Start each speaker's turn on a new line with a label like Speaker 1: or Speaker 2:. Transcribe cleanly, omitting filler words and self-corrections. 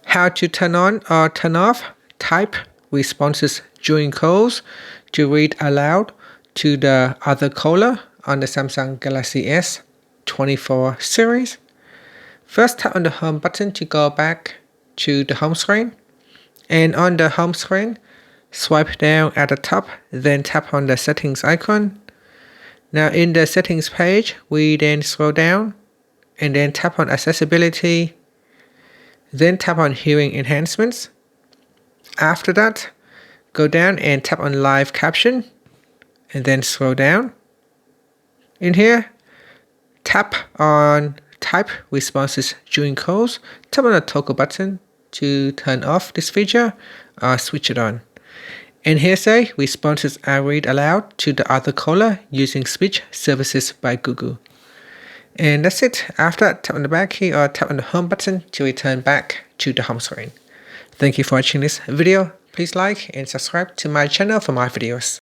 Speaker 1: how to turn on or turn off type responses during calls to read aloud to the other caller on the Samsung Galaxy S24 series. First, tap on the home button to go back to the home screen, and on the home screen, swipe down at the top, then tap on the settings icon. Now in the settings page, we then scroll down and then tap on accessibility, then tap on hearing enhancements. After that, go down and tap on live caption and then scroll down. In here, tap on type responses during calls. Tap on the toggle button to turn off this feature or switch it on. And here say responses are read aloud to the other caller using speech services by Google. And that's it. After that, tap on the back key or tap on the home button to return back to the home screen. Thank you for watching this video. Please like and subscribe to my channel for more videos.